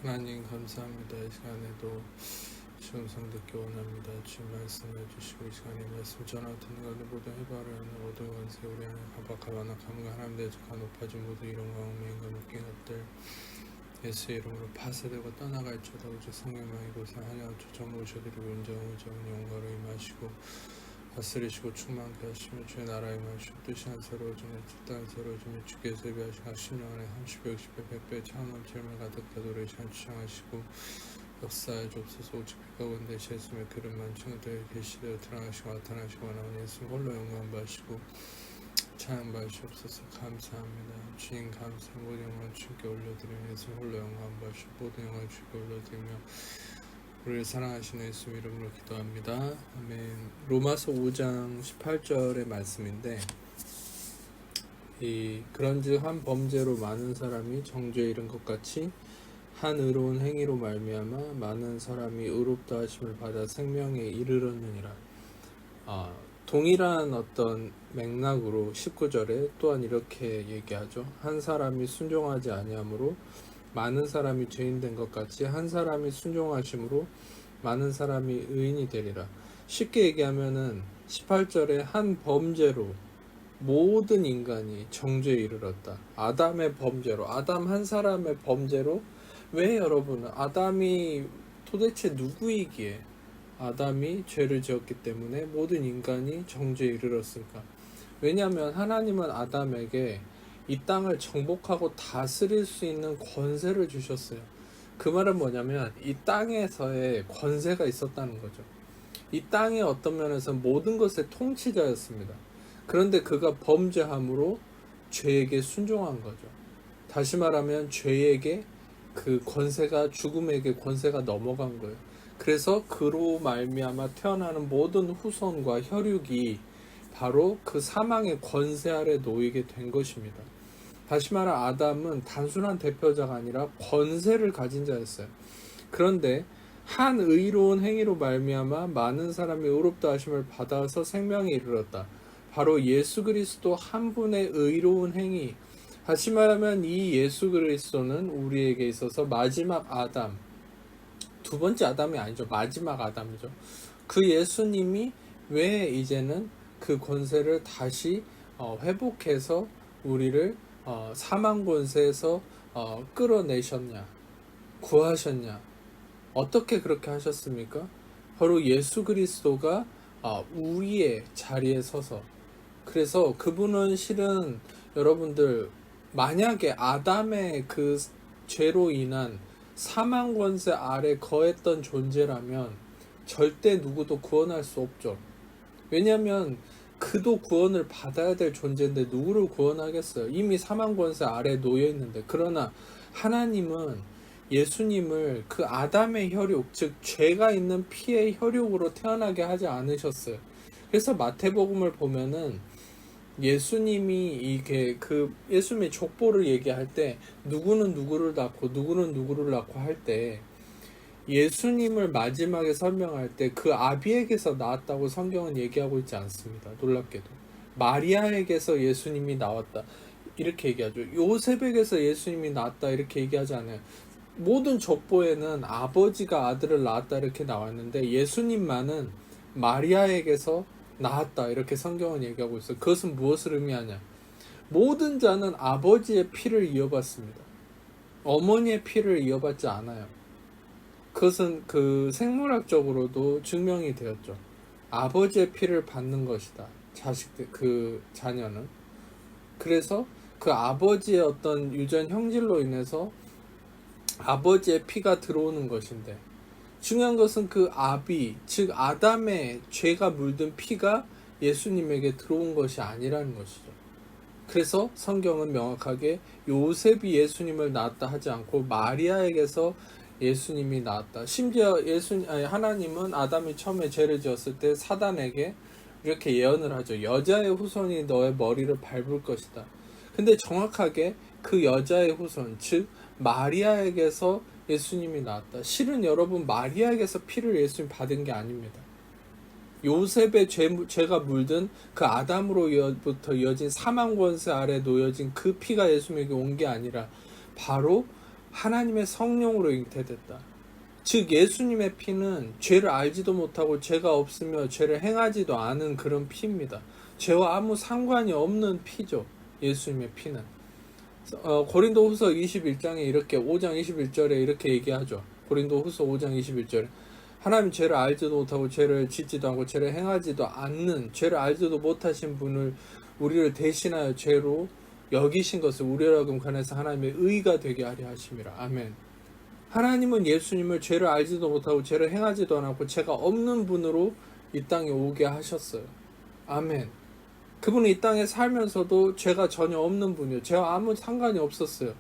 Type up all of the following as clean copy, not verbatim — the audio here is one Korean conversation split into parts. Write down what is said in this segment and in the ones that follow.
하나님 감사합니다. 이 시간에도 주음성 듣기 원합니다. 주님 말씀해 주시고 이 시간에 말씀 전하 듣는 가운데 모든 해바를 하는 모든 원세 우리 안에 가박하거나 가문과 하나님 대적한 높아진 모든 이름과 운명과 묶인 것들 예수의 이름으로 파쇄되고 떠나갈지어다. 우주 성령만 이곳에 하나님 초점 모셔드리고 인정을 정은 영광으로 임하시고 다스리시고 충만케 하시며 주의 나라에 임하시고 뜻이 한 새로워지며 뜻한 새로워지며 주께서 예비하신 10년 안에 30배 60배 100배 차원 질문 가득하도록 시간 주장하시고 역사에 좁소서 오직 빛가운데 예수님의 그릇만 충만되어 계시되어 드러나시고 나타나시고 나오니 예수님 홀로 영광 받으시고 찬양 받으시옵소서. 감사합니다. 주님 감사 모든 영광 주께 올려드리며 예수님 홀로 영광 받으시고 모든 영광 주께 올려드리며 우리를 사랑하시는 예수 이름으로 기도합니다. 아멘. 로마서 5장 18절의 말씀인데 그런즉 한 범죄로 많은 사람이 정죄에 이른 것 같이 한 의로운 행위로 말미암아 많은 사람이 의롭다 하심을 받아 생명에 이르렀느니라. 동일한 어떤 맥락으로 19절에 또한 이렇게 얘기하죠. 한 사람이 순종하지 아니함으로 많은 사람이 죄인 된 것 같이 한 사람이 순종하심으로 많은 사람이 의인이 되리라. 쉽게 얘기하면은 18절에 한 범죄로 모든 인간이 정죄에 이르렀다. 아담의 범죄로, 아담 한 사람의 범죄로. 왜 여러분, 아담이 도대체 누구이기에 아담이 죄를 지었기 때문에 모든 인간이 정죄에 이르렀을까? 왜냐하면 하나님은 아담에게 이 땅을 정복하고 다스릴 수 있는 권세를 주셨어요. 그 말은 뭐냐면 이 땅에서의 권세가 있었다는 거죠. 이 땅의 어떤 면에서 모든 것의 통치자였습니다. 그런데 그가 범죄함으로 죄에게 순종한 거죠. 다시 말하면 죄에게 그 권세가 죽음에게 권세가 넘어간 거예요. 그래서 그로 말미암아 태어나는 모든 후손과 혈육이 바로 그 사망의 권세 아래 놓이게 된 것입니다. 다시 말해 아담은 단순한 대표자가 아니라 권세를 가진 자였어요. 그런데 한 의로운 행위로 말미암아 많은 사람이 의롭다 하심을 받아서 생명에 이르렀다. 바로 예수 그리스도 한 분의 의로운 행위. 다시 말하면 이 예수 그리스도는 우리에게 있어서 마지막 아담, 두 번째 아담이 아니죠. 마지막 아담이죠. 그 예수님이 왜 이제는 그 권세를 다시 회복해서 우리를 사망 권세에서 끌어내셨냐, 구하셨냐, 어떻게 그렇게 하셨습니까? 바로 예수 그리스도가 우리의 자리에 서서, 그래서 그분은 실은 여러분들 만약에 아담의 그 죄로 인한 사망 권세 아래 거했던 존재라면 절대 누구도 구원할 수 없죠. 왜냐하면 그도 구원을 받아야 될 존재인데 누구를 구원하겠어요? 이미 사망 권세 아래 놓여 있는데. 그러나 하나님은 예수님을 그 아담의 혈육, 즉 죄가 있는 피의 혈육으로 태어나게 하지 않으셨어요. 그래서 마태복음을 보면은 예수님이 이게 그 예수님의 족보를 얘기할 때 누구는 누구를 낳고 누구는 누구를 낳고 할 때 예수님을 마지막에 설명할 때 그 아비에게서 나왔다고 성경은 얘기하고 있지 않습니다. 놀랍게도 마리아에게서 예수님이 나왔다 이렇게 얘기하죠. 요셉에게서 예수님이 나왔다 이렇게 얘기하지 않아요. 모든 족보에는 아버지가 아들을 낳았다 이렇게 나왔는데 예수님만은 마리아에게서 나았다 이렇게 성경은 얘기하고 있어요. 그것은 무엇을 의미하냐? 모든 자는 아버지의 피를 이어받습니다. 어머니의 피를 이어받지 않아요. 그것은 그 생물학적으로도 증명이 되었죠. 아버지의 피를 받는 것이다. 자식들, 그 자녀는. 그래서 그 아버지의 어떤 유전 형질로 인해서 아버지의 피가 들어오는 것인데, 중요한 것은 그 아비, 즉 아담의 죄가 물든 피가 예수님에게 들어온 것이 아니라는 것이죠. 그래서 성경은 명확하게 요셉이 예수님을 낳았다 하지 않고 마리아에게서 예수님이 낳았다. 심지어 하나님은 아담이 처음에 죄를 지었을 때 사단에게 이렇게 예언을 하죠. 여자의 후손이 너의 머리를 밟을 것이다. 근데 정확하게 그 여자의 후손, 즉 마리아에게서 예수님이 나왔다. 실은 여러분 마리아에게서 피를 예수님 받은 게 아닙니다. 요셉의 죄가 물든 그 아담으로부터 이어진 사망 권세 아래 놓여진 그 피가 예수님에게 온 게 아니라 바로 하나님의 성령으로 잉태됐다. 즉 예수님의 피는 죄를 알지도 못하고 죄가 없으며 죄를 행하지도 않은 그런 피입니다. 죄와 아무 상관이 없는 피죠. 예수님의 피는. 고린도후서 21장에 이렇게 5장 21절에 이렇게 얘기하죠. 고린도후서 5장 21절에 하나님 죄를 알지도 못하고 죄를 짓지도 않고 죄를 행하지도 않는, 죄를 알지도 못하신 분을 우리를 대신하여 죄로 여기신 것을 우리로 하여금 관해서 하나님의 의가 되게 하려 하심이라. 아멘. 하나님은 예수님을 죄를 알지도 못하고 죄를 행하지도 않았고 죄가 없는 분으로 이 땅에 오게 하셨어요. 아멘. 그분은 이 땅에 살면서도 죄가 전혀 없는 분이에요. 죄와 아무 상관이 없었어요.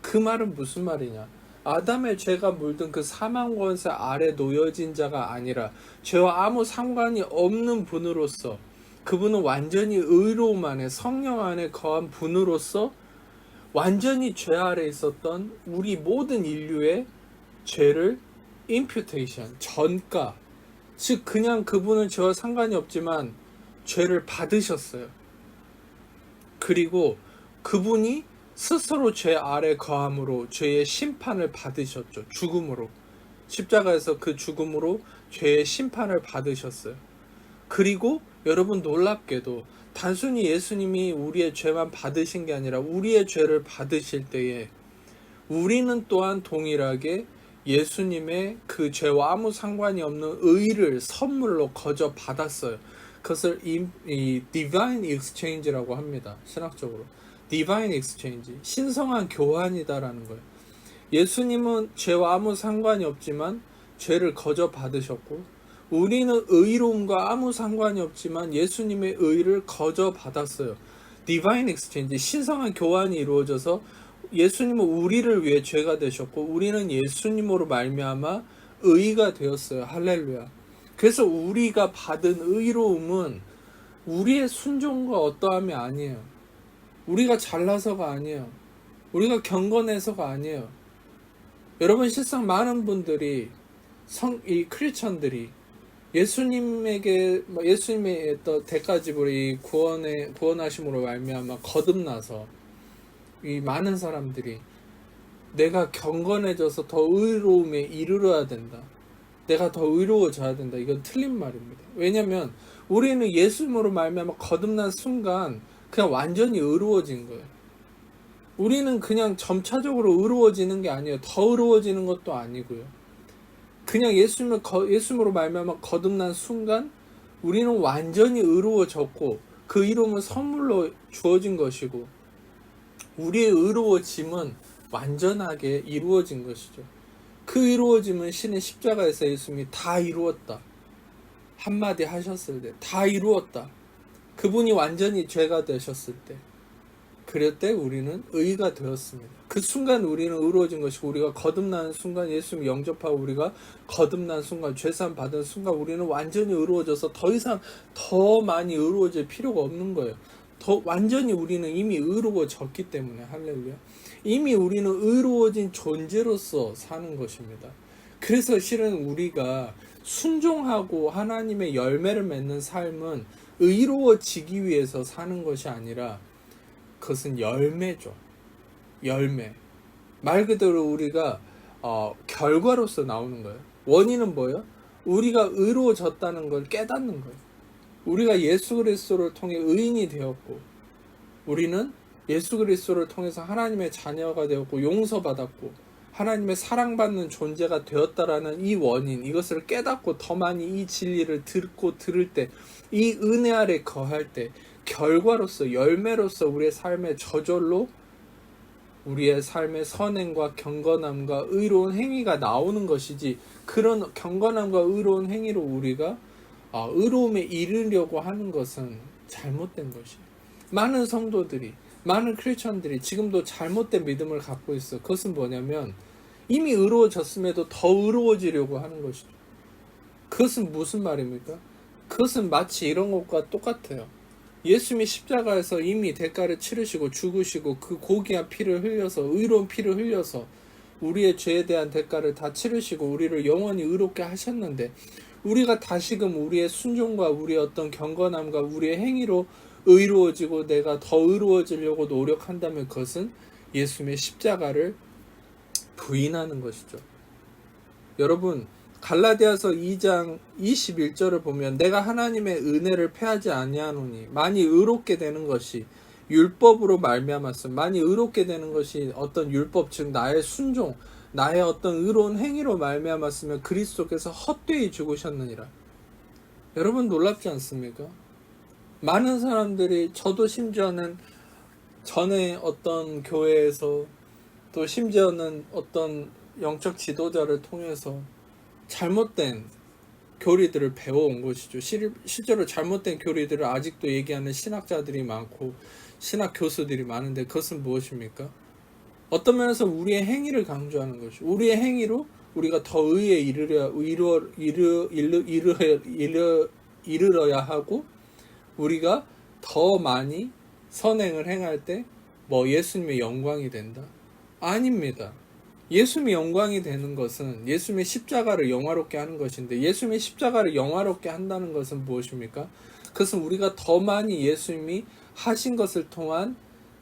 그 말은 무슨 말이냐? 아담의 죄가 물든 그 사망 권세 아래 놓여진 자가 아니라 죄와 아무 상관이 없는 분으로서, 그분은 완전히 의로움 안에 성령 안에 거한 분으로서 완전히 죄 아래 있었던 우리 모든 인류의 죄를 imputation, 전가, 즉 그냥 그분은 죄와 상관이 없지만 죄를 받으셨어요. 그리고 그분이 스스로 죄 아래 거함으로 죄의 심판을 받으셨죠. 죽음으로. 십자가에서 그 죽음으로 죄의 심판을 받으셨어요. 그리고 여러분 놀랍게도 단순히 예수님이 우리의 죄만 받으신 게 아니라 우리의 죄를 받으실 때에 우리는 또한 동일하게 예수님의 그 죄와 아무 상관이 없는 의를 선물로 거저 받았어요. 그것을 이 divine exchange라고 합니다. 신학적으로. divine exchange. 신성한 교환이다라는 거예요. 예수님은 죄와 아무 상관이 없지만 죄를 거저 받으셨고, 우리는 의로움과 아무 상관이 없지만 예수님의 의를 거저 받았어요. divine exchange. 신성한 교환이 이루어져서 예수님은 우리를 위해 죄가 되셨고 우리는 예수님으로 말미암아 의가 되었어요. 할렐루야. 그래서 우리가 받은 의로움은 우리의 순종과 어떠함이 아니에요. 우리가 잘나서가 아니에요. 우리가 경건해서가 아니에요. 여러분, 실상 많은 분들이 이 크리스천들이 예수님의 대가집으로 이 구원하심으로 말미암아 거듭나서 이 많은 사람들이 내가 경건해져서 더 의로움에 이르러야 된다. 내가 더 의로워져야 된다. 이건 틀린 말입니다. 왜냐면 우리는 예수님으로 말미암아 거듭난 순간 그냥 완전히 의로워진 거예요. 우리는 그냥 점차적으로 의로워지는 게 아니에요. 더 의로워지는 것도 아니고요. 그냥 예수님으로 말미암아 거듭난 순간 우리는 완전히 의로워졌고 그 의로움은 선물로 주어진 것이고 우리의 의로워짐은 완전하게 이루어진 것이죠. 그 이루어짐은 신의 십자가에서 예수님이 다 이루었다. 한마디 하셨을 때 다 이루었다. 그분이 완전히 죄가 되셨을 때, 그럴 때 우리는 의가 되었습니다. 그 순간 우리는 의로워진 것이고 우리가 거듭나는 순간, 예수님 영접하고 우리가 거듭난 순간, 죄사함 받은 순간 우리는 완전히 의로워져서 더 이상 더 많이 의로워질 필요가 없는 거예요. 완전히 우리는 이미 의로워졌기 때문에. 할렐루야. 이미 우리는 의로워진 존재로서 사는 것입니다. 그래서 실은 우리가 순종하고 하나님의 열매를 맺는 삶은 의로워지기 위해서 사는 것이 아니라 그것은 열매죠. 열매. 말 그대로 우리가 결과로서 나오는 거예요. 원인은 뭐예요? 우리가 의로워졌다는 걸 깨닫는 거예요. 우리가 예수 그리스도를 통해 의인이 되었고 우리는 예수 그리스도를 통해서 하나님의 자녀가 되었고 용서받았고 하나님의 사랑받는 존재가 되었다라는 이 원인, 이것을 깨닫고 더 많이 이 진리를 듣고 들을 때, 이 은혜 아래 거할 때 결과로서, 열매로서 우리의 삶의 저절로 우리의 삶의 선행과 경건함과 의로운 행위가 나오는 것이지, 그런 경건함과 의로운 행위로 우리가 의로움에 이르려고 하는 것은 잘못된 것이에요. 많은 성도들이, 많은 크리스천들이 지금도 잘못된 믿음을 갖고 있어. 그것은 뭐냐면 이미 의로워졌음에도 더 의로워지려고 하는 것이죠. 그것은 무슨 말입니까? 그것은 마치 이런 것과 똑같아요. 예수님이 십자가에서 이미 대가를 치르시고 죽으시고 그 고귀한 피를 흘려서, 의로운 피를 흘려서 우리의 죄에 대한 대가를 다 치르시고 우리를 영원히 의롭게 하셨는데, 우리가 다시금 우리의 순종과 우리의 어떤 경건함과 우리의 행위로 의로워지고 내가 더 의로워지려고 노력한다면 그것은 예수님의 십자가를 부인하는 것이죠. 여러분, 갈라디아서 2장 21절을 보면 내가 하나님의 은혜를 패하지 아니하노니 많이 의롭게 되는 것이 율법으로 말미암았음. 많이 의롭게 되는 것이 어떤 율법, 즉 나의 순종, 나의 어떤 의로운 행위로 말미암았으면 그리스도께서 헛되이 죽으셨느니라. 여러분, 놀랍지 않습니까? 많은 사람들이, 저도 심지어는 전에 어떤 교회에서, 또 심지어는 어떤 영적 지도자를 통해서 잘못된 교리들을 배워온 것이죠. 실제로 잘못된 교리들을 아직도 얘기하는 신학자들이 많고 신학 교수들이 많은데, 그것은 무엇입니까? 어떤 면에서 우리의 행위를 강조하는 것이죠. 우리의 행위로 우리가 더 의에 이르러야 하고, 우리가 더 많이 선행을 행할 때 뭐 예수님의 영광이 된다? 아닙니다. 예수님의 영광이 되는 것은 예수님의 십자가를 영화롭게 하는 것인데, 예수님의 십자가를 영화롭게 한다는 것은 무엇입니까? 그것은 우리가 더 많이 예수님이 하신 것을 통한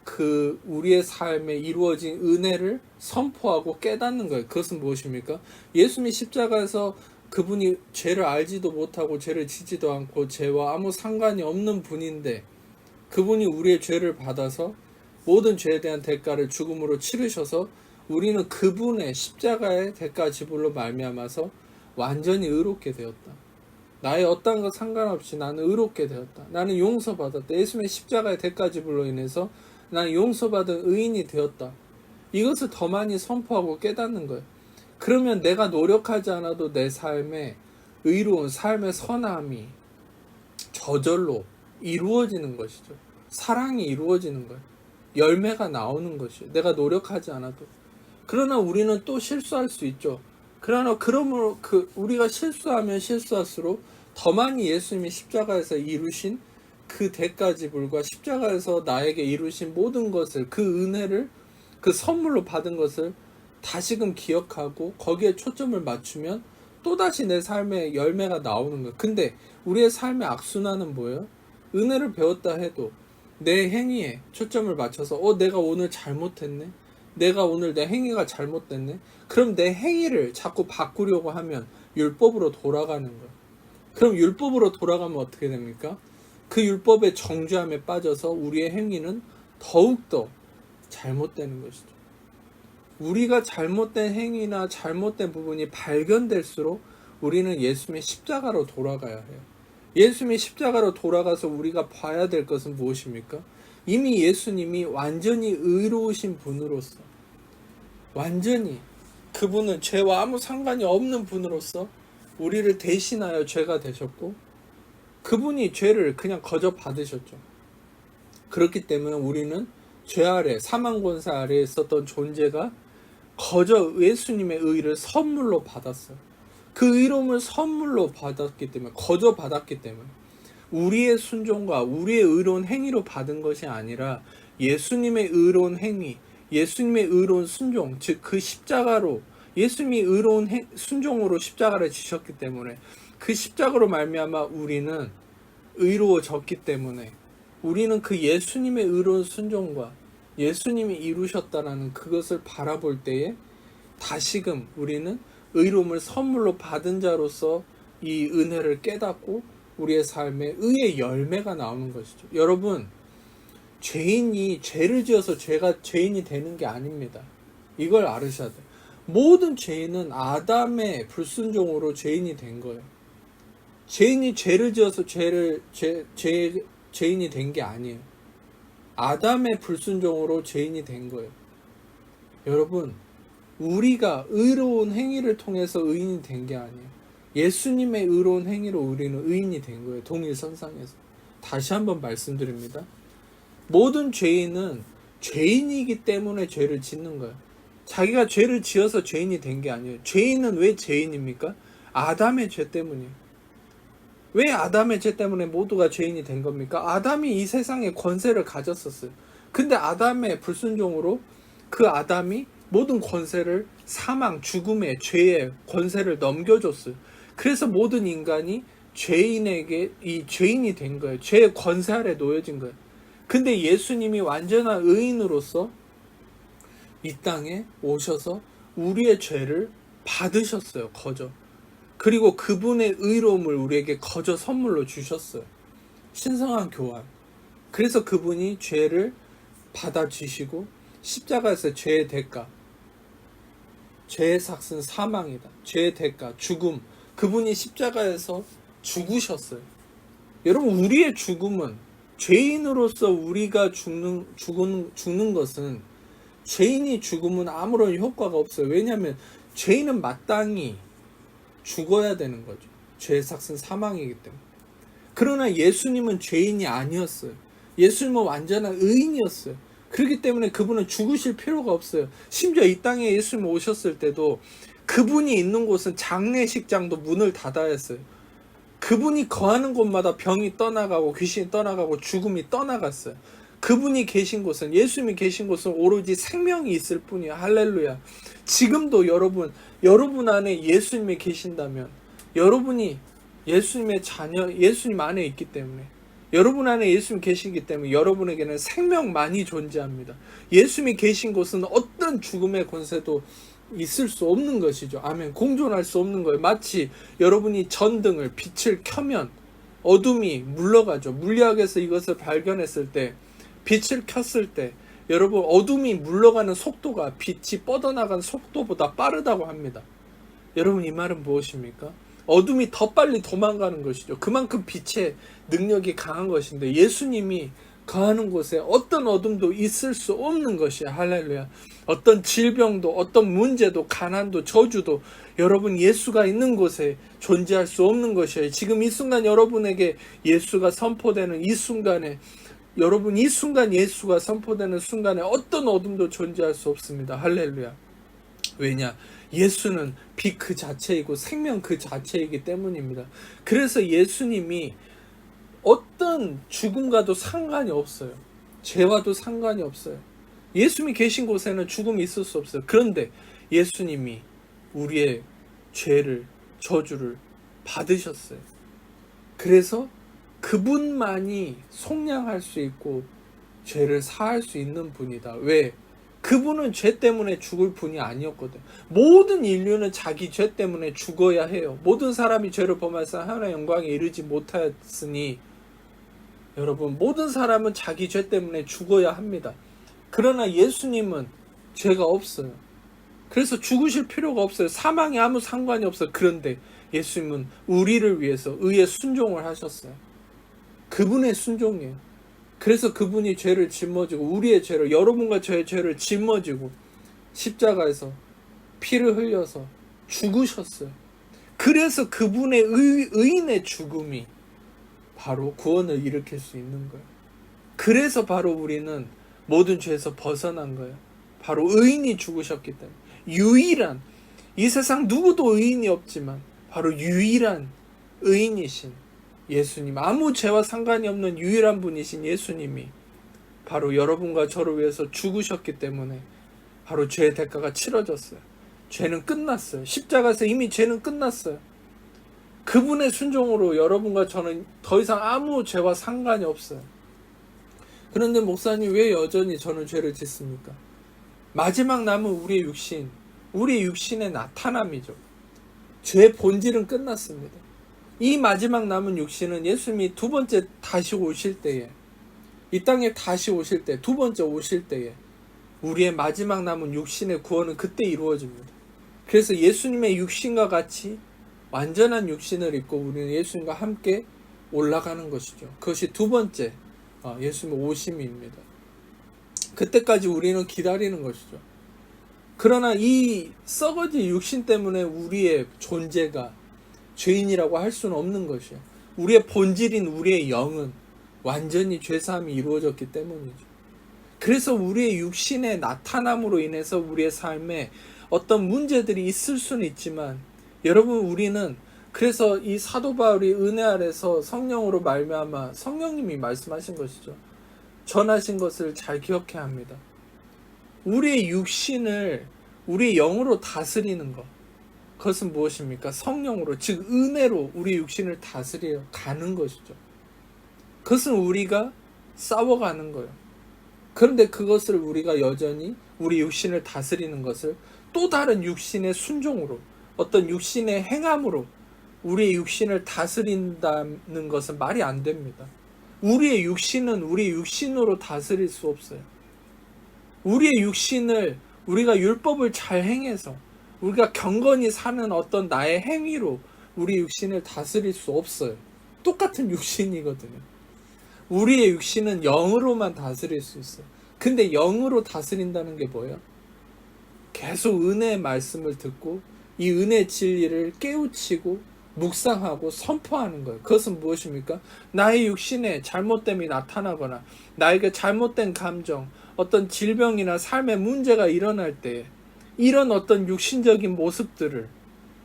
그 우리의 삶에 이루어진 은혜를 선포하고 깨닫는 거예요. 그것은 무엇입니까? 예수님이 십자가에서 그분이 죄를 알지도 못하고 죄를 지지도 않고 죄와 아무 상관이 없는 분인데, 그분이 우리의 죄를 받아서 모든 죄에 대한 대가를 죽음으로 치르셔서 우리는 그분의 십자가의 대가 지불로 말미암아서 완전히 의롭게 되었다. 나의 어떤 것 상관없이 나는 의롭게 되었다. 나는 용서받았다. 예수님의 십자가의 대가 지불로 인해서 나는 용서받은 의인이 되었다. 이것을 더 많이 선포하고 깨닫는 거예요. 그러면 내가 노력하지 않아도 내 삶에 의로운 삶의 선함이 저절로 이루어지는 것이죠. 사랑이 이루어지는 거예요. 열매가 나오는 것이에요. 내가 노력하지 않아도. 그러나 우리는 또 실수할 수 있죠. 그러므로 우리가 실수하면 실수할수록 더 많이 예수님이 십자가에서 이루신 그 대가 지불과 십자가에서 나에게 이루신 모든 것을, 그 은혜를, 그 선물로 받은 것을 다시금 기억하고 거기에 초점을 맞추면 또다시 내 삶에 열매가 나오는 거예요. 근데 우리의 삶의 악순환은 뭐예요? 은혜를 배웠다 해도 내 행위에 초점을 맞춰서 내가 오늘 잘못했네, 내가 오늘 내 행위가 잘못됐네, 그럼 내 행위를 자꾸 바꾸려고 하면 율법으로 돌아가는 거예요. 그럼 율법으로 돌아가면 어떻게 됩니까? 그 율법의 정죄함에 빠져서 우리의 행위는 더욱더 잘못되는 것이죠. 우리가 잘못된 행위나 잘못된 부분이 발견될수록 우리는 예수님의 십자가로 돌아가야 해요. 예수님의 십자가로 돌아가서 우리가 봐야 될 것은 무엇입니까? 이미 예수님이 완전히 의로우신 분으로서, 완전히 그분은 죄와 아무 상관이 없는 분으로서 우리를 대신하여 죄가 되셨고, 그분이 죄를 그냥 거저 받으셨죠. 그렇기 때문에 우리는 죄 아래, 사망 권세 아래에 있었던 존재가 거저 예수님의 의를 선물로 받았어요. 그 의로움을 선물로 받았기 때문에, 거저 받았기 때문에, 우리의 순종과 우리의 의로운 행위로 받은 것이 아니라 예수님의 의로운 행위, 예수님의 의로운 순종, 즉 그 십자가로, 예수님이 의로운 순종으로 십자가를 지셨기 때문에, 그 십자가로 말미암아 우리는 의로워졌기 때문에, 우리는 그 예수님의 의로운 순종과 예수님이 이루셨다라는 그것을 바라볼 때에 다시금 우리는 의로움을 선물로 받은 자로서 이 은혜를 깨닫고 우리의 삶에 의의 열매가 나오는 것이죠. 여러분, 죄인이 죄를 지어서 죄인이 되는 게 아닙니다. 이걸 알으셔야 돼요. 모든 죄인은 아담의 불순종으로 죄인이 된 거예요. 죄인이 죄를 지어서 죄인이 된 게 아니에요. 아담의 불순종으로 죄인이 된 거예요. 여러분, 우리가 의로운 행위를 통해서 의인이 된 게 아니에요. 예수님의 의로운 행위로 우리는 의인이 된 거예요. 동일선상에서. 다시 한번 말씀드립니다. 모든 죄인은 죄인이기 때문에 죄를 짓는 거예요. 자기가 죄를 지어서 죄인이 된 게 아니에요. 죄인은 왜 죄인입니까? 아담의 죄 때문이에요. 왜 아담의 죄 때문에 모두가 죄인이 된 겁니까? 아담이 이 세상에 권세를 가졌었어요. 근데 아담의 불순종으로 그 아담이 모든 권세를 사망, 죽음의 죄의 권세를 넘겨줬어요. 그래서 모든 인간이 죄인에게 이 죄인이 된 거예요. 죄의 권세 아래 놓여진 거예요. 근데 예수님이 완전한 의인으로서 이 땅에 오셔서 우리의 죄를 받으셨어요. 거저. 그리고 그분의 의로움을 우리에게 거저 선물로 주셨어요. 신성한 교환. 그래서 그분이 죄를 받아주시고 십자가에서 죄의 대가, 죄의 삭은 사망이다. 죄의 대가, 죽음. 그분이 십자가에서 죽으셨어요. 여러분, 우리의 죽음은, 죄인으로서 우리가 죽는 것은, 죄인이 죽음은 아무런 효과가 없어요. 왜냐하면 죄인은 마땅히 죽어야 되는 거죠. 죄의 삭은 사망이기 때문에. 그러나 예수님은 죄인이 아니었어요. 예수님은 완전한 의인이었어요. 그렇기 때문에 그분은 죽으실 필요가 없어요. 심지어 이 땅에 예수님 오셨을 때도 그분이 있는 곳은 장례식장도 문을 닫아야 했어요. 그분이 거하는 곳마다 병이 떠나가고 귀신이 떠나가고 죽음이 떠나갔어요. 그분이 계신 곳은, 예수님이 계신 곳은 오로지 생명이 있을 뿐이에요. 할렐루야. 지금도 여러분 안에 예수님이 계신다면, 여러분이 예수님의 자녀, 예수님 안에 있기 때문에, 여러분 안에 예수님 계시기 때문에 여러분에게는 생명만이 존재합니다. 예수님이 계신 곳은 어떤 죽음의 권세도 있을 수 없는 것이죠. 아멘. 공존할 수 없는 거예요. 마치 여러분이 전등을, 빛을 켜면 어둠이 물러가죠. 물리학에서 이것을 발견했을 때, 빛을 켰을 때 여러분, 어둠이 물러가는 속도가 빛이 뻗어나가는 속도보다 빠르다고 합니다. 여러분, 이 말은 무엇입니까? 어둠이 더 빨리 도망가는 것이죠. 그만큼 빛의 능력이 강한 것인데, 예수님이 거하는 곳에 어떤 어둠도 있을 수 없는 것이야. 할렐루야. 어떤 질병도, 어떤 문제도, 가난도, 저주도 여러분 예수가 있는 곳에 존재할 수 없는 것이에요. 지금 이 순간 여러분에게 예수가 선포되는 이 순간에, 여러분 이 순간 예수가 선포되는 순간에 어떤 어둠도 존재할 수 없습니다. 할렐루야. 왜냐? 예수는 빛 그 자체이고 생명 그 자체이기 때문입니다. 그래서 예수님이 어떤 죽음과도 상관이 없어요. 죄와도 상관이 없어요. 예수님이 계신 곳에는 죽음이 있을 수 없어요. 그런데 예수님이 우리의 죄를, 저주를 받으셨어요. 그래서 그분만이 속량할 수 있고 죄를 사할 수 있는 분이다. 왜? 그분은 죄 때문에 죽을 분이 아니었거든. 모든 인류는 자기 죄 때문에 죽어야 해요. 모든 사람이 죄를 범해서 하나님의 영광에 이르지 못하였으니, 여러분, 모든 사람은 자기 죄 때문에 죽어야 합니다. 그러나 예수님은 죄가 없어요. 그래서 죽으실 필요가 없어요. 사망에 아무 상관이 없어요. 그런데 예수님은 우리를 위해서 의의 순종을 하셨어요. 그분의 순종이에요. 그래서 그분이 죄를 짊어지고, 우리의 죄를, 여러분과 저의 죄를 짊어지고 십자가에서 피를 흘려서 죽으셨어요. 그래서 그분의 의인의 죽음이 바로 구원을 일으킬 수 있는 거예요. 그래서 바로 우리는 모든 죄에서 벗어난 거예요. 바로 의인이 죽으셨기 때문에. 유일한, 이 세상 누구도 의인이 없지만 바로 유일한 의인이신 예수님, 아무 죄와 상관이 없는 유일한 분이신 예수님이 바로 여러분과 저를 위해서 죽으셨기 때문에 바로 죄의 대가가 치러졌어요. 죄는 끝났어요. 십자가에서 이미 죄는 끝났어요. 그분의 순종으로 여러분과 저는 더 이상 아무 죄와 상관이 없어요. 그런데 목사님, 왜 여전히 저는 죄를 짓습니까? 마지막 남은 우리의 육신, 우리의 육신의 나타남이죠. 죄의 본질은 끝났습니다. 이 마지막 남은 육신은 예수님이 두 번째 다시 오실 때에, 이 땅에 다시 오실 때, 두 번째 오실 때에 우리의 마지막 남은 육신의 구원은 그때 이루어집니다. 그래서 예수님의 육신과 같이 완전한 육신을 입고 우리는 예수님과 함께 올라가는 것이죠. 그것이 두 번째 예수님의 오심입니다. 그때까지 우리는 기다리는 것이죠. 그러나 이 썩어진 육신 때문에 우리의 존재가 죄인이라고 할 수는 없는 것이에요. 우리의 본질인 우리의 영은 완전히 죄사함이 이루어졌기 때문이죠. 그래서 우리의 육신의 나타남으로 인해서 우리의 삶에 어떤 문제들이 있을 수는 있지만, 여러분, 우리는 그래서 이 사도 바울이 은혜 아래서 성령으로 말미암아, 성령님이 말씀하신 것이죠. 전하신 것을 잘 기억해야 합니다. 우리의 육신을 우리의 영으로 다스리는 것, 그것은 무엇입니까? 성령으로, 즉 은혜로 우리 육신을 다스려 가는 것이죠. 그것은 우리가 싸워가는 거예요. 그런데 그것을 우리가 여전히 우리 육신을 다스리는 것을 또 다른 육신의 순종으로, 어떤 육신의 행함으로 우리의 육신을 다스린다는 것은 말이 안 됩니다. 우리의 육신은 우리의 육신으로 다스릴 수 없어요. 우리의 육신을 우리가 율법을 잘 행해서 우리가 경건히 사는 어떤 나의 행위로 우리 육신을 다스릴 수 없어요. 똑같은 육신이거든요. 우리의 육신은 영으로만 다스릴 수 있어요. 근데 영으로 다스린다는 게 뭐예요? 계속 은혜의 말씀을 듣고 이 은혜의 진리를 깨우치고 묵상하고 선포하는 거예요. 그것은 무엇입니까? 나의 육신에 잘못됨이 나타나거나 나에게 잘못된 감정, 어떤 질병이나 삶의 문제가 일어날 때 이런 어떤 육신적인 모습들을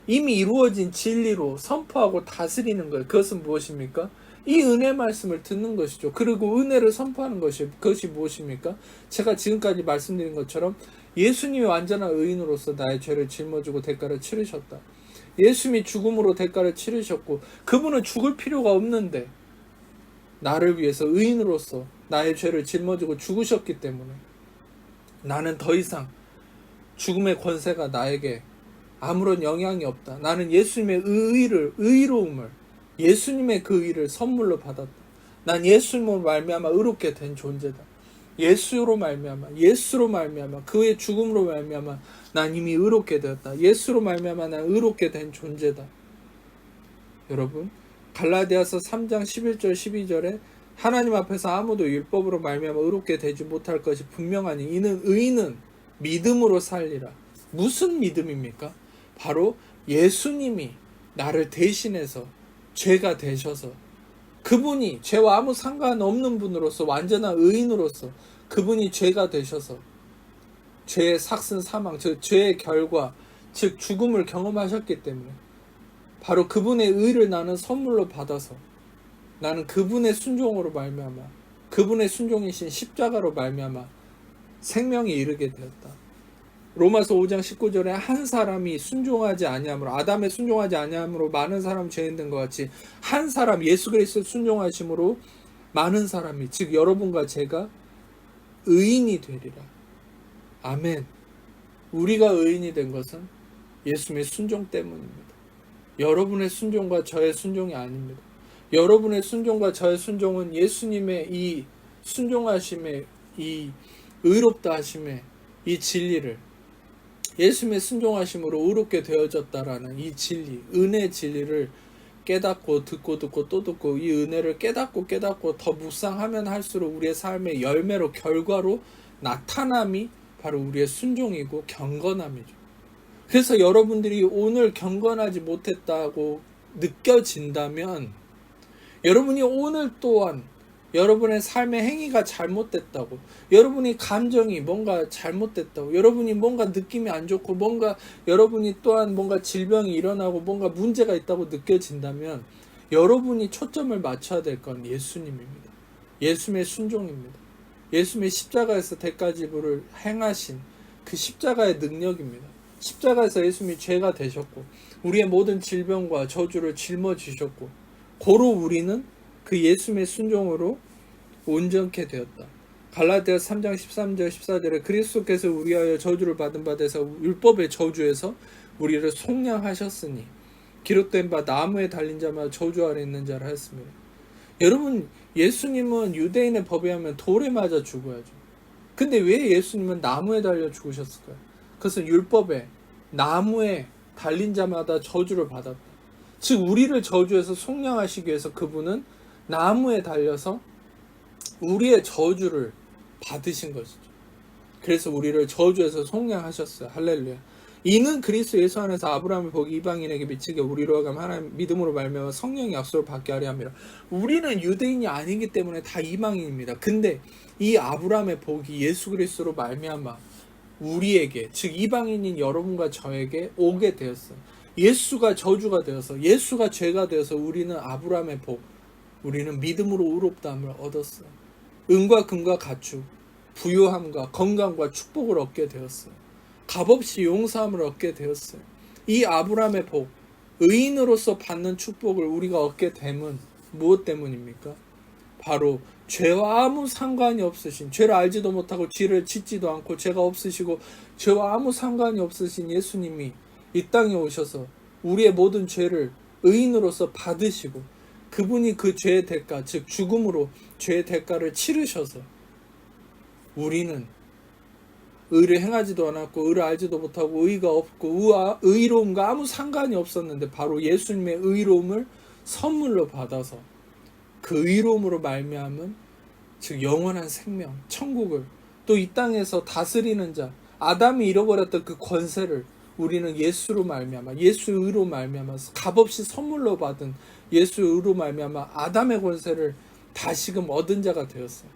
이미 이루어진 진리로 선포하고 다스리는 거예요. 그것은 무엇입니까? 이 은혜 말씀을 듣는 것이죠. 그리고 은혜를 선포하는 그것이 무엇입니까? 제가 지금까지 말씀드린 것처럼 예수님이 완전한 의인으로서 나의 죄를 짊어지고 대가를 치르셨다. 예수님이 죽음으로 대가를 치르셨고 그분은 죽을 필요가 없는데 나를 위해서 의인으로서 나의 죄를 짊어지고 죽으셨기 때문에 나는 더 이상 죽음의 권세가 나에게 아무런 영향이 없다. 나는 예수님의 의로움을, 예수님의 그 의를 선물로 받았다. 난 예수님으로 말미암아 의롭게 된 존재다. 예수로 말미암아 그의 죽음으로 말미암아 난 이미 의롭게 되었다. 예수로 말미암아 난 의롭게 된 존재다. 여러분, 갈라디아서 3장 11절 12절에 하나님 앞에서 아무도 율법으로 말미암아 의롭게 되지 못할 것이 분명하니 이는 의인은 믿음으로 살리라. 무슨 믿음입니까? 바로 예수님이 나를 대신해서 죄가 되셔서 그분이 죄와 아무 상관없는 분으로서 완전한 의인으로서 그분이 죄가 되셔서 죄의 삭슨 사망, 즉 죄의 결과, 즉 죽음을 경험하셨기 때문에 바로 그분의 의를 나는 선물로 받아서 나는 그분의 순종으로 말미암아 그분의 순종이신 십자가로 말미암아 생명에 이르게 되었다. 로마서 5장 19절에 한 사람이 순종하지 아니함으로 아담에 순종하지 아니함으로 많은 사람 죄인된 것 같이 한 사람 예수 그리스도 순종하심으로 많은 사람이 즉 여러분과 제가 의인이 되리라. 아멘. 우리가 의인이 된 것은 예수님의 순종 때문입니다. 여러분의 순종과 저의 순종이 아닙니다. 여러분의 순종과 저의 순종은 예수님의 이 순종하심의 이 의롭다 하심의 이 진리를 예수님의 순종하심으로 의롭게 되어졌다라는 이 진리, 은혜의 진리를 깨닫고 듣고 또 듣고 이 은혜를 깨닫고 더 묵상하면 할수록 우리의 삶의 열매로 결과로 나타남이 바로 우리의 순종이고 경건함이죠. 그래서 여러분들이 오늘 경건하지 못했다고 느껴진다면 여러분이 오늘 또한 여러분의 삶의 행위가 잘못됐다고, 여러분이 감정이 뭔가 잘못됐다고, 여러분이 뭔가 느낌이 안 좋고 뭔가 여러분이 또한 뭔가 질병이 일어나고 뭔가 문제가 있다고 느껴진다면 여러분이 초점을 맞춰야 될 건 예수님입니다. 예수님의 순종입니다. 예수님의 십자가에서 대가지불을 행하신 그 십자가의 능력입니다. 십자가에서 예수님이 죄가 되셨고 우리의 모든 질병과 저주를 짊어지셨고 고로 우리는 그 예수님의 순종으로 온전케 되었다. 갈라디아서 3장 13절 14절에 그리스도께서 우리하여 저주를 받은 바 되사 율법의 저주에서 우리를 속량하셨으니 기록된 바 나무에 달린 자마다 저주 아래 있는 자라 하였습니다. 여러분, 예수님은 유대인의 법에 하면 돌에 맞아 죽어야죠. 근데 왜 예수님은 나무에 달려 죽으셨을까요? 그것은 율법에 나무에 달린 자마다 저주를 받았다. 즉 우리를 저주해서 속량하시기 위해서 그분은 나무에 달려서 우리의 저주를 받으신 것이죠. 그래서 우리를 저주해서 속량하셨어요. 할렐루야. 이는 그리스도 예수 안에서 아브라함의 복이 이방인에게 미치게 우리로 하여금 하나님 믿음으로 말미암아 성령의 약속을 받게 하려 함이라. 우리는 유대인이 아니기 때문에 다 이방인입니다. 근데 이 아브라함의 복이 예수 그리스도로 말미암아 우리에게, 즉 이방인인 여러분과 저에게 오게 되었어요. 예수가 저주가 되어서, 예수가 죄가 되어서 우리는 아브라함의 복, 우리는 믿음으로 의롭다함을 얻었어요. 은과 금과 가축, 부유함과 건강과 축복을 얻게 되었어요. 값없이 용서함을 얻게 되었어요. 이 아브라함의 복, 의인으로서 받는 축복을 우리가 얻게 됨은 무엇 때문입니까? 바로 죄와 아무 상관이 없으신, 죄를 알지도 못하고 죄를 짓지도 않고 죄가 없으시고 죄와 아무 상관이 없으신 예수님이 이 땅에 오셔서 우리의 모든 죄를 의인으로서 받으시고 그분이 그 죄의 대가, 즉 죽음으로 죄의 대가를 치르셔서 우리는 의를 행하지도 않았고 의를 알지도 못하고 의가 없고 의로움과 아무 상관이 없었는데 바로 예수님의 의로움을 선물로 받아서 그 의로움으로 말미암은 즉 영원한 생명, 천국을 또 이 땅에서 다스리는 자, 아담이 잃어버렸던 그 권세를 우리는 예수로 말미암아, 예수의 의로 말미암아 값없이 선물로 받은 예수의 의로 말미암아 아담의 권세를 다시금 얻은 자가 되었어요.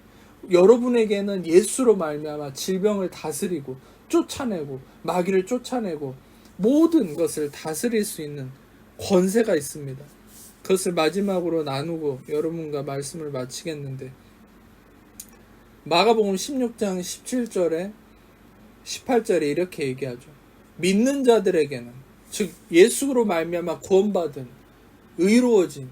여러분에게는 예수로 말미암아 질병을 다스리고 쫓아내고 마귀를 쫓아내고 모든 것을 다스릴 수 있는 권세가 있습니다. 그것을 마지막으로 나누고 여러분과 말씀을 마치겠는데, 마가복음 16장 17절에 18절에 이렇게 얘기하죠. 믿는 자들에게는, 즉 예수로 말미암아 구원받은 의로워진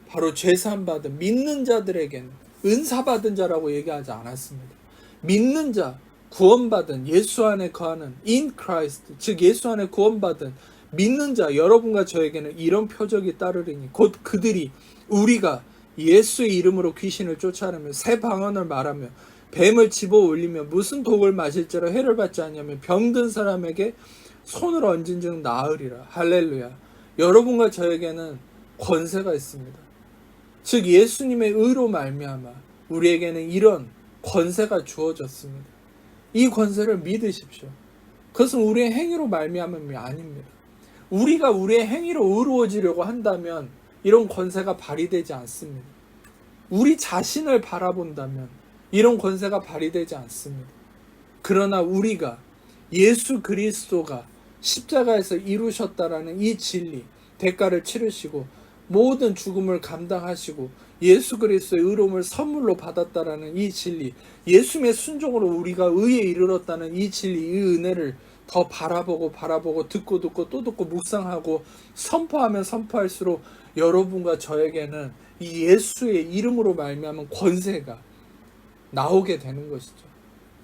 바로 죄사함받은 믿는 자들에게는, 은사받은 자라고 얘기하지 않았습니다. 믿는 자, 구원받은, 예수 안에 거하는 in Christ, 즉 예수 안에 구원받은 믿는 자 여러분과 저에게는 이런 표적이 따르리니 곧 그들이 우리가 예수의 이름으로 귀신을 쫓아내며 새 방언을 말하며 뱀을 집어 올리며 무슨 독을 마실지라 해를 받지 않냐며 병든 사람에게 손을 얹은즉 나으리라. 할렐루야. 여러분과 저에게는 권세가 있습니다. 즉 예수님의 의로 말미암아 우리에게는 이런 권세가 주어졌습니다. 이 권세를 믿으십시오. 그것은 우리의 행위로 말미암음이 아닙니다. 우리가 우리의 행위로 의로워지려고 한다면 이런 권세가 발휘되지 않습니다. 우리 자신을 바라본다면 이런 권세가 발휘되지 않습니다. 그러나 우리가 예수 그리스도가 십자가에서 이루셨다라는 이 진리, 대가를 치르시고 모든 죽음을 감당하시고 예수 그리스도의 의로움을 선물로 받았다라는 이 진리, 예수님의 순종으로 우리가 의에 이르렀다는 이 진리, 이 은혜를 더 바라보고 듣고 또 듣고 묵상하고 선포하면 선포할수록 여러분과 저에게는 이 예수의 이름으로 말미암은 권세가 나오게 되는 것이죠.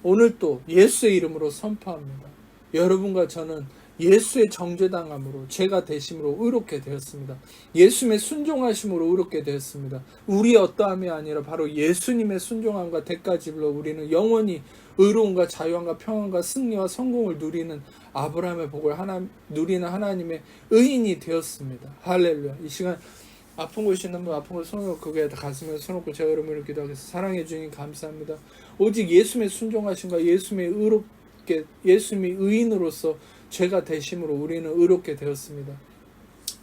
오늘 또 예수의 이름으로 선포합니다. 여러분과 저는 예수의 정죄당함으로 죄가 되심으로 의롭게 되었습니다. 예수님의 순종하심으로 의롭게 되었습니다. 우리의 어떠함이 아니라 바로 예수님의 순종함과 대가집으로 우리는 영원히 의로움과 자유함과 평안과 승리와 성공을 누리는 아브라함의 복을 누리는 하나님의 의인이 되었습니다. 할렐루야. 이 시간 아픈 곳이 있는 분 아픈 곳 손을 그게 가슴에 손놓고 제가 여러분을 기도하겠습니다. 사랑해 주님 감사합니다. 오직 예수님의 순종하심과 예수님의 의인으로서 죄가 되심으로 우리는 의롭게 되었습니다.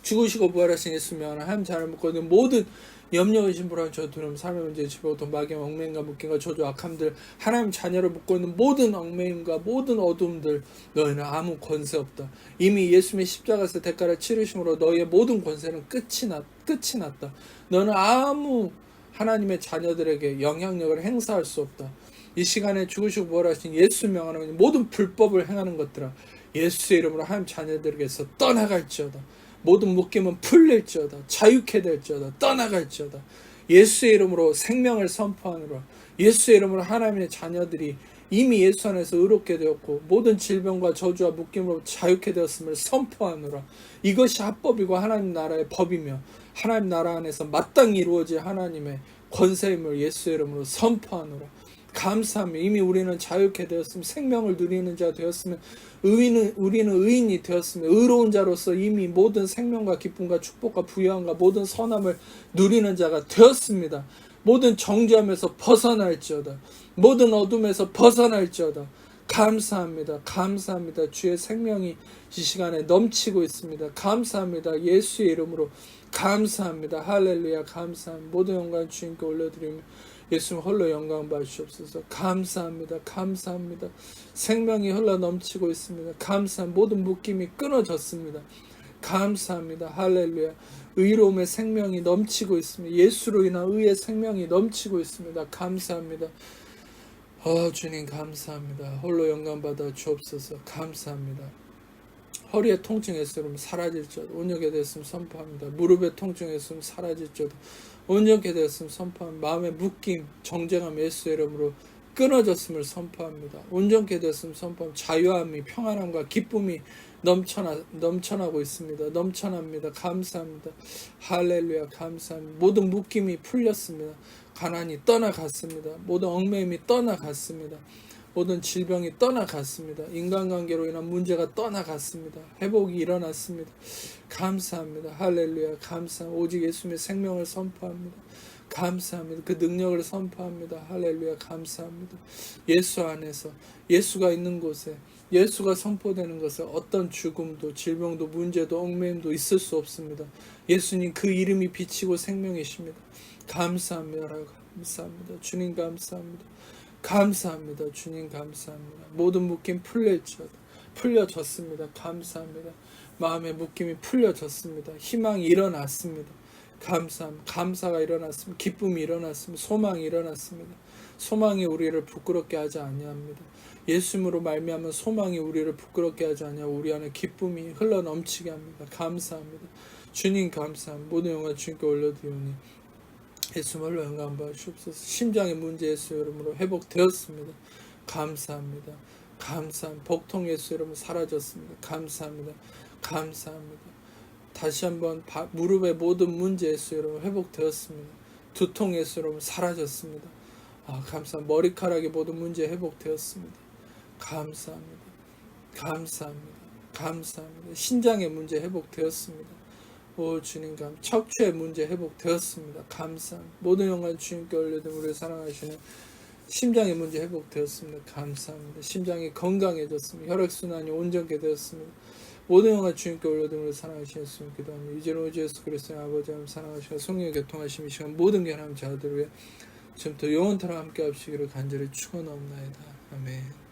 죽으시고 부활하신 예수님 하나님 자를 묻고 있는 모든 염려 의심 불안 저 두려움 삶의 문제 지배고 마귀 얽매임과 묶임과 저주 악함들 하나님 자녀를 묶고 있는 모든 얽매임과 모든 어둠들 너희는 아무 권세 없다. 이미 예수님의 십자가에서 대가를 치르심으로 너희의 모든 권세는 끝이 났다. 너는 아무 하나님의 자녀들에게 영향력을 행사할 수 없다. 이 시간에 죽으시고 부활하신 예수 명하는 모든 불법을 행하는 것들아 예수의 이름으로 하나님 자녀들에게서 떠나갈지어다. 모든 묶임은 풀릴지어다. 자유케 될지어다. 떠나갈지어다. 예수의 이름으로 생명을 선포하노라. 예수의 이름으로 하나님의 자녀들이 이미 예수 안에서 의롭게 되었고 모든 질병과 저주와 묶임으로 자유케 되었음을 선포하노라. 이것이 합법이고 하나님 나라의 법이며 하나님 나라 안에서 마땅히 이루어질 하나님의 권세임을 예수의 이름으로 선포하노라. 감사하며 이미 우리는 자유케 되었으며 생명을 누리는 자 되었으며 우리는 의인이 되었으며 의로운 자로서 이미 모든 생명과 기쁨과 축복과 부유함과 모든 선함을 누리는 자가 되었습니다. 모든 정죄함에서 벗어날지어다. 모든 어둠에서 벗어날지어다. 감사합니다. 감사합니다. 주의 생명이 이 시간에 넘치고 있습니다. 감사합니다. 예수의 이름으로 감사합니다. 할렐루야. 감사합니다. 모든 영광 주님께 올려드리며 예수님 홀로 영광 받으시옵소서. 감사합니다. 감사합니다. 생명이 흘러 넘치고 있습니다. 감사합니다. 모든 묶임이 끊어졌습니다. 감사합니다. 할렐루야. 의로움의 생명이 넘치고 있습니다. 예수로 인한 의의 생명이 넘치고 있습니다. 감사합니다. 주님 감사합니다. 홀로 영광 받아 주옵소서. 감사합니다. 허리의 통증이 있으면 사라질지어다. 온역에 대했으면 선포합니다. 무릎의 통증이 있으면 사라질지어다. 온전케 되었음을 선포합니다. 마음의 묶임, 정죄감 예수의 이름으로 끊어졌음을 선포합니다. 온전케 되었음을 선포합니다. 자유함이, 평안함과 기쁨이 넘쳐나고 있습니다. 넘쳐납니다. 감사합니다. 할렐루야, 감사합니다. 모든 묶임이 풀렸습니다. 가난이 떠나갔습니다. 모든 얽매임이 떠나갔습니다. 모든 질병이 떠나갔습니다. 인간관계로 인한 문제가 떠나갔습니다. 회복이 일어났습니다. 감사합니다. 할렐루야, 감사합니다. 오직 예수님의 생명을 선포합니다. 감사합니다. 그 능력을 선포합니다. 할렐루야, 감사합니다. 예수 안에서, 예수가 있는 곳에, 예수가 선포되는 것에 어떤 죽음도, 질병도, 문제도, 얽매임도 있을 수 없습니다. 예수님 그 이름이 빛이고 생명이십니다. 감사합니다. 감사합니다. 주님 감사합니다. 감사합니다. 주님 감사합니다. 모든 묶임 풀려졌습니다. 감사합니다. 마음의 묶임이 풀려졌습니다. 희망이 일어났습니다. 감사합니다. 감사가 일어났습니다. 기쁨이 일어났습니다. 소망이 일어났습니다. 소망이 우리를 부끄럽게 하지 아니합니다. 예수님으로 말미암은 소망이 우리를 부끄럽게 하지 아니하고 우리 안에 기쁨이 흘러넘치게 합니다. 감사합니다. 주님 감사합니다. 모든 영광 주님께 올려드리오니 예수님을 영광 받으시옵소서. 심장의 문제 예수 이름으로 회복되었습니다. 감사합니다. 감사합니다. 복통 예수 이름으로 사라졌습니다. 감사합니다. 감사합니다. 다시 한번 무릎의 모든 문제 예수 이름으로 회복되었습니다. 두통 예수 이름으로 사라졌습니다. 감사합니다. 머리카락의 모든 문제 회복되었습니다. 감사합니다. 감사합니다. 감사합니다. 신장의 문제 회복되었습니다. 오 주님 척추의 문제 회복되었습니다. 감사합니다. 모든 영광 주님께 올려드리며 우리를 사랑하시는 심장의 문제 회복되었습니다. 감사합니다. 심장이 건강해졌습니다. 혈액순환이 온전케 되었습니다. 모든 영광 주님께 올려드리며 우리를 사랑하시는 예수님 기도합니다. 이제는 오직 예수 그리스도의 아버지 하나님 사랑하시고 성령의 교통하심이 시간 모든 하나님 자들을 위해 지금부터 영원토록 함께 하시기를 간절히 축원하옵나이다. 아멘.